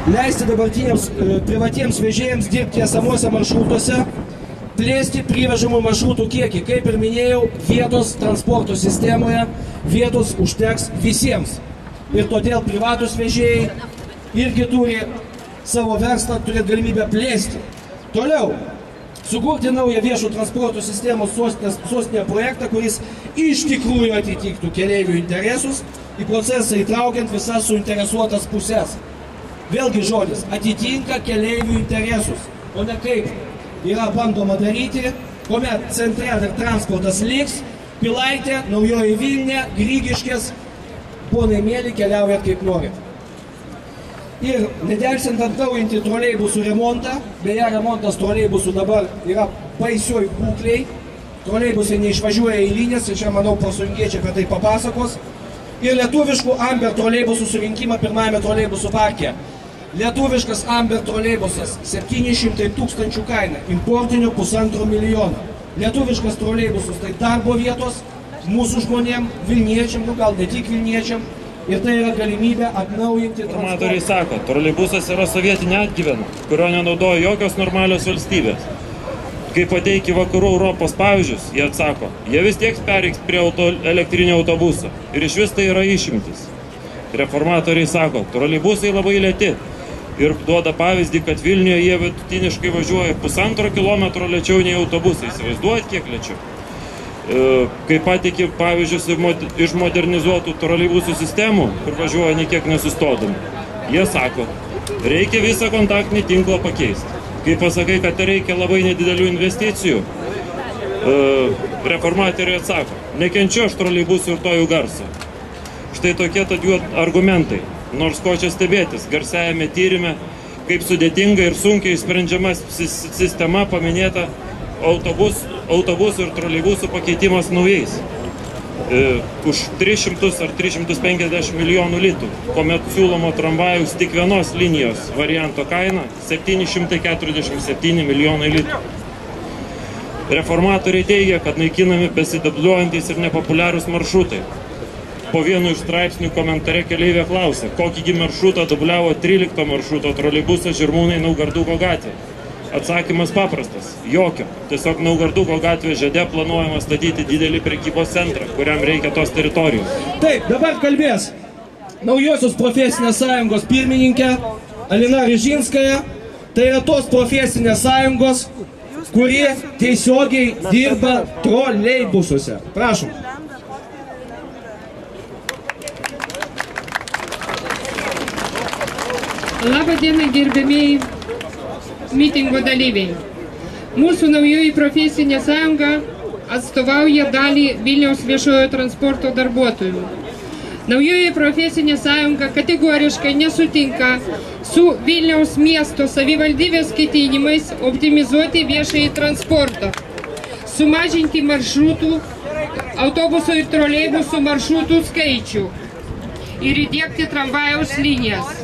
leisti dabartiniams privatiems vežėjams dirbti esamuose maršrutuose, plėsti privežamų maršrutų kiekį. Kaip ir minėjau, vietos transporto sistemoje vietos užteks visiems. Ir todėl privatus vežėjai irgi turi savo verslą, turėti galimybę plėsti. Toliau, sukurti naują viešo transporto sistemos sostinėje projektą, kuris iš tikrųjų atitiktų keleivių interesus, į procesą įtraukiant visas suinteresuotas pusės. Vėlgi žodis, atitinka keleivių interesus, o ne kaip yra bandoma daryti, kuomet centre dar transportas liks, Pilaitė, Naujoji Vilnia, Grigiškės, ponai mėly, keliaujat kaip norit. Ir nedelsiant atnaujinti troleibusų remontą, beje, remontas troleibusų dabar yra baisioj būkliai, troleibusai neišvažiuoja į linijas, ir čia, manau, pasungiečiai apie tai papasakos, ir lietuviškų Amber troleibusų surinkimą pirmajame troleibusų parke. Lietuviškas Amber troleibusas 700 000 kaina, importinių 1,5 milijono. Lietuviškas troleibusas tai darbo vietos mūsų žmonėm, Vilniečiam, gal ne tik Vilniečiam, ir tai yra galimybė atnaujinti transportą. Informatoriai sako, troleibusas yra sovietinė atgyvena, kurio nenaudoja jokios normalios valstybės. Kai pateiki vakarų Europos pavyzdžius, jie atsako, jie vis tiek pereiks prie elektrinio autobuso ir iš vis tai yra išimtis. Reformatoriai sako, troleibusai labai lėti ir duoda pavyzdį, kad Vilniuje jie vidutiniškai važiuoja 1,5 kilometro lėčiau nei autobusai. Įsivaizduojat, kiek lėčiau? Kai pateiki pavyzdžius iš modernizuotų troleibusų sistemų, kur važiuoja nei kiek nesustodami, jie sako, reikia visą kontaktinį tinklą pakeisti. Kai pasakai, kad reikia labai nedidelių investicijų, reformatoriai atsako, nekenčiu aš troleibusų ir to jų garso. Štai tokie tad jų argumentai. Nors ko čia stebėtis, garsiajame tyrime, kaip sudėtinga ir sunkiai sprendžiama sistema paminėta autobusų ir troleibusų pakeitimas naujais. Už 300 ar 350 milijonų litų, kuomet siūlomo tramvajaus tik vienos linijos varianto kaina 747 milijonai litų. Reformatoriai teigia, kad naikinami besidubliuojantys ir nepopuliarūs maršrutai. Po vienu iš straipsnių komentare keleivė klausė, kokį maršrutą dubliavo 13 maršruto troleibusas Žirmūnai Naugarduko gatvė. Atsakymas paprastas – jokio. Tiesiog Naugarduko gatvės žiede planuojama statyti didelį prekybos centrą, kuriam reikia tos teritorijos. Taip, dabar kalbės Naujosios profesinės sąjungos pirmininkė Alina Ryžinskaja. Tai yra tos profesinės sąjungos, kurie tiesiogiai dirba troleibusuose. Prašom. Labą dieną, gerbėmiai mitingo dalyviai. Mūsų Naujoji profesinė sąjunga atstovauja dalį Vilniaus viešojo transporto darbuotojų. Naujoji profesinė sąjunga kategoriškai nesutinka su Vilniaus miesto savivaldybės ketinimais optimizuoti viešąjį transportą, sumažinti maršrutų, autobusų ir troleibusų maršrutų skaičių ir įdiegti tramvajaus linijas.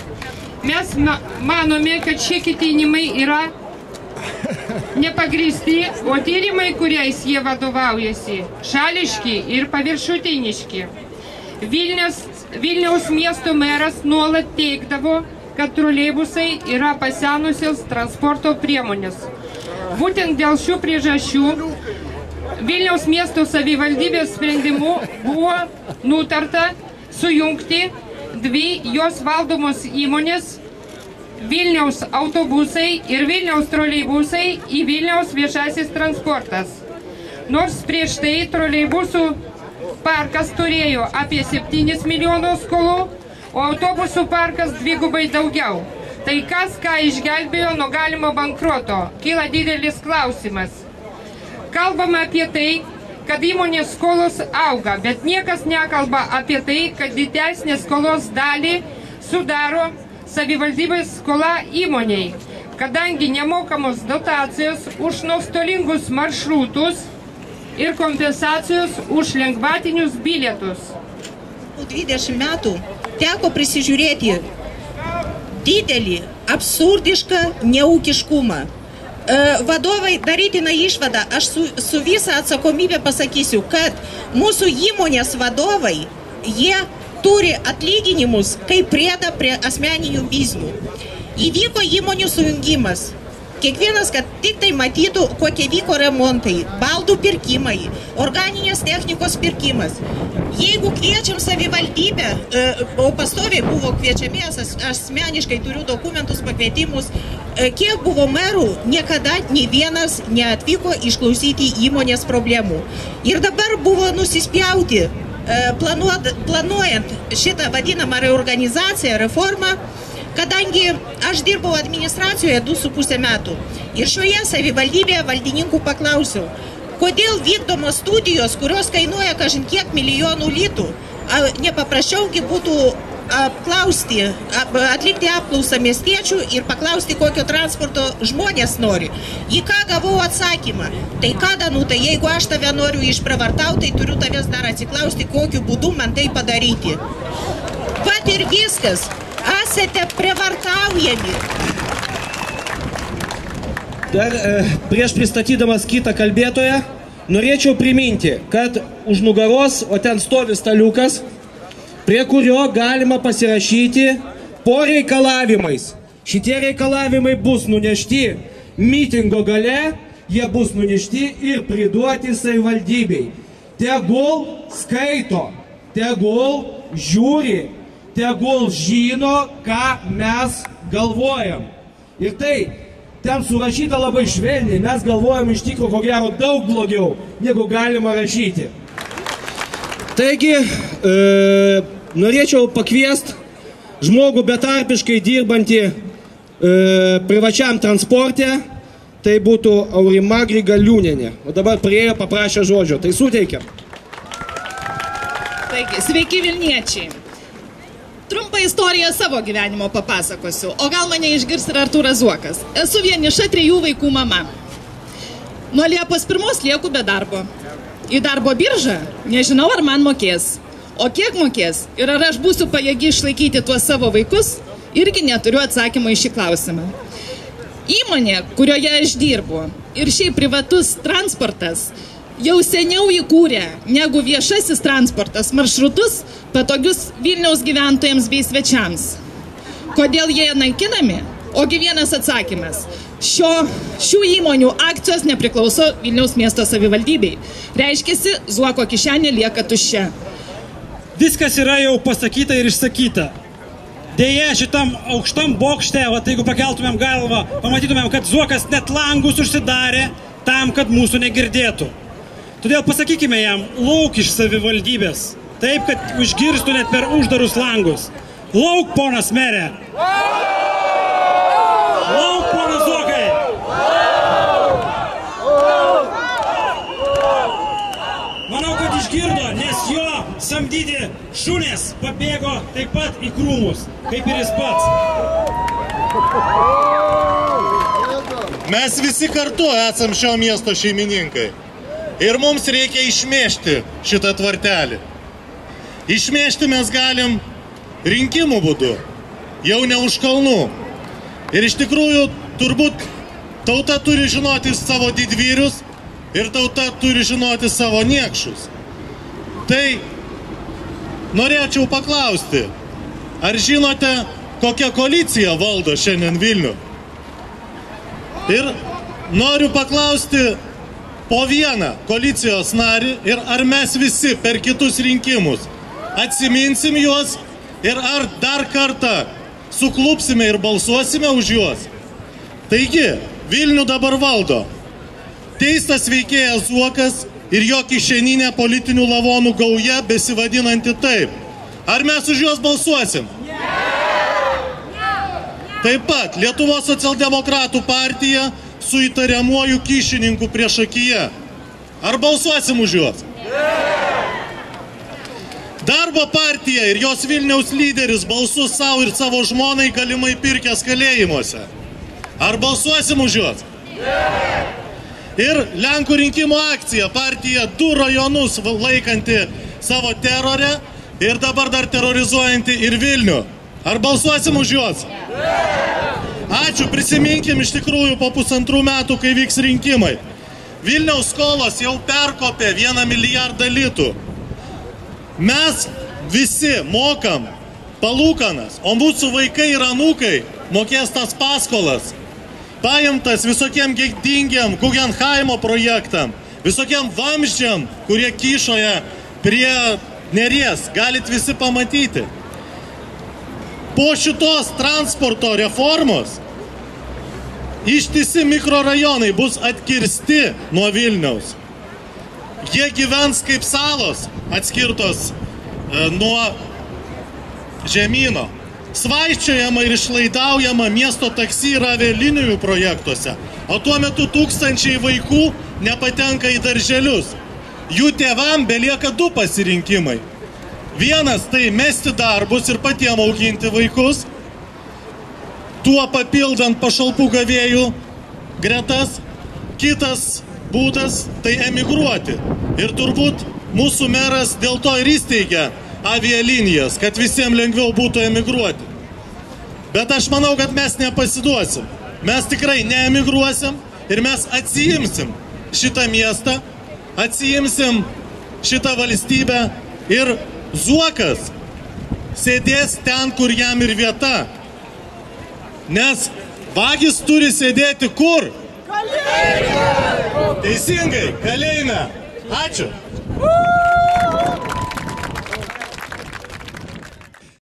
Mes manome, kad šie ketinimai yra nepagrįsti, o tyrimai, kuriais jie vadovaujasi, šališki ir paviršutiniški. Vilniaus miesto meras nuolat teigdavo, kad troleibusai yra pasenusios transporto priemonės. Būtent dėl šių priežasčių Vilniaus miesto savivaldybės sprendimu buvo nutarta sujungti dvi jos valdomos įmonės Vilniaus autobusai ir Vilniaus troleibusai į Vilniaus viešasis transportas. Nors prieš tai troleibusų parkas turėjo apie 7 milijonus skolų, o autobusų parkas dvigubai daugiau. Tai kas, ką išgelbėjo nuo galimo bankroto? Kyla didelis klausimas. Kalbama apie tai, kad įmonės skolos auga, bet niekas nekalba apie tai, kad didesnė skolos dalį sudaro savivaldybės skola įmoniai, kadangi nemokamos dotacijos už nuostolingus maršrutus ir kompensacijos už lengvatinius bilietus. 20 metų teko prisižiūrėti didelį, absurdišką neūkiškumą. Vadovai, darytina išvada, aš su visą atsakomybę pasakysiu, kad mūsų įmonės vadovai, jie turi atlyginimus kaip priedą prie asmeninių biznių. Įvyko įmonių sujungimas. Kiekvienas, kad tik tai matytų, kokie vyko remontai, baldų pirkimai, organinės technikos pirkimas. Jeigu kviečiam savivaldybę, o pastoviai buvo kviečiami, asmeniškai turiu dokumentus, pakvietimus, kiek buvo merų, niekada nei vienas neatvyko išklausyti įmonės problemų. Ir dabar buvo nusispjauti, planuojant šitą vadinamą reorganizaciją, reformą, kadangi aš dirbau administracijoje 2,5 metų ir šioje savivaldybėje valdininkų paklausiau, kodėl vykdomos studijos, kurios kainuoja kažin kiek milijonų litų, nepaprasčiaugi būtų atlikti apklausą miestiečių ir paklausti, kokio transporto žmonės nori. Į ką gavau atsakymą? Tai ką, Danuta, jeigu aš tave noriu išprievartauti, tai turiu tavęs dar atsiklausti, kokiu būdu man tai padaryti. Vat ir viskas. Esate prievartaujami. Dar prieš pristatydamas kitą kalbėtoją, norėčiau priminti, kad už nugaros, o ten stovi staliukas, prie kurio galima pasirašyti po reikalavimais. Šitie reikalavimai bus nunešti mitingo gale, jie bus nunešti ir priduoti savivaldybei. Tegul skaito, tegul žiūri, tegul žino, ką mes galvojam. Ir tai, ten surašyta labai švelniai, mes galvojam iš tikro, ko gero, daug blogiau, negu galima rašyti. Taigi, norėčiau pakviesti žmogų betarpiškai dirbantį privačiam transporte, tai būtų Aurima Grigaliūnienė. O dabar priėjo, paprašė žodžio, tai suteikiam. Taigi, sveiki Vilniečiai. Trumpą istoriją savo gyvenimo papasakosiu, o gal mane išgirs ir Artūras Zuokas. Esu vieniša 3 vaikų mama. Nuo Liepos 1 lieku be darbo. Į darbo biržą nežinau, ar man mokės. O kiek mokės ir ar aš būsiu pajėgi išlaikyti tuos savo vaikus, irgi neturiu atsakymą į šį klausimą. Įmonė, kurioje aš dirbu, ir šiaip privatus transportas jau seniau įkūrė negu viešasis transportas maršrutus patogius Vilniaus gyventojams bei svečiams. Kodėl jie naikinami? Ogi vienas atsakymas. Šių įmonių akcijos nepriklauso Vilniaus miesto savivaldybei. Reiškiasi, Zuoko kišenė lieka tuščia. Viskas yra jau pasakyta ir išsakyta. Deja, šitam aukštam bokšte, jeigu pakeltumėm galvą, pamatytumėm, kad Zuokas net langus užsidarė tam, kad mūsų negirdėtų. Todėl pasakykime jam, lauk iš savivaldybės, taip, kad išgirstų net per uždarus langus. Lauk, ponas merė! Lauk, ponas Zuokai! Manau, kad išgirdo, nes jo samdyti šunės pabėgo taip pat į krūmus, kaip ir jis pats. Mes visi kartu esam šio miesto šeimininkai. Ir mums reikia išmėžti šitą tvartelį. Išmėžti mes galim rinkimų būdu, jau ne už kalnų. Ir iš tikrųjų, turbūt tauta turi žinoti savo didvyrius ir tauta turi žinoti savo niekšus. Tai norėčiau paklausti, ar žinote, kokia koalicija valdo šiandien Vilnių? Ir noriu paklausti po vieną koalicijos narį ir ar mes visi per kitus rinkimus atsiminsim juos ir ar dar kartą suklupsime ir balsuosime už juos. Taigi, Vilnių dabar valdo teistas veikėjas Zuokas ir jo kišeninė politinių lavonų gauja besivadinanti taip. Ar mes už juos balsuosim? Taip pat Lietuvos socialdemokratų partija su įtariamuoju kyšininku priešakyje. Ar balsuosim už juos? Darbo partija ir jos Vilniaus lyderis balsus savo ir savo žmonai galimai pirkęs kalėjimuose. Ar balsuosim už juos? Ir Lenkų rinkimų akcija, partija 2 rajonus laikanti savo terorę ir dabar dar terrorizuojanti ir Vilnių. Ar balsuosim už juos? Ačiū, prisiminkim iš tikrųjų po 1,5 metų, kai vyks rinkimai. Vilniaus skolos jau perkopė 1 milijardą litų. Mes visi mokam palūkanas, o mūsų vaikai ir anūkai mokės tas paskolas. Paimtas visokiem gėdingiam Guggenheimo projektam, visokiem vamzdžiam, kurie kyšoje prie Neries, galit visi pamatyti. Po šitos transporto reformos ištisi mikrorajonai bus atkirsti nuo Vilniaus. Jie gyvens kaip salos atskirtos nuo žemyno. Svaičiojama ir išlaidaujama miesto taksi ir avialinijų projektuose, o tuo metu tūkstančiai vaikų nepatenka į darželius. Jų tėvam belieka 2 pasirinkimai. Vienas tai mesti darbus ir patiem auginti vaikus, tuo papildant pašalpų gavėjų gretas. Kitas būdas tai emigruoti. Ir turbūt mūsų meras dėl to ir įsteigia avialinijas, kad visiems lengviau būtų emigruoti. Bet aš manau, kad mes nepasiduosim. Mes tikrai neemigruosim ir mes atsiimsim šitą miestą, atsiimsim šitą valstybę ir Zuokas sėdės ten, kur jam ir vieta. Nes vagis turi sėdėti kur? Kalėjime! Teisingai, kalėjime. Ačiū.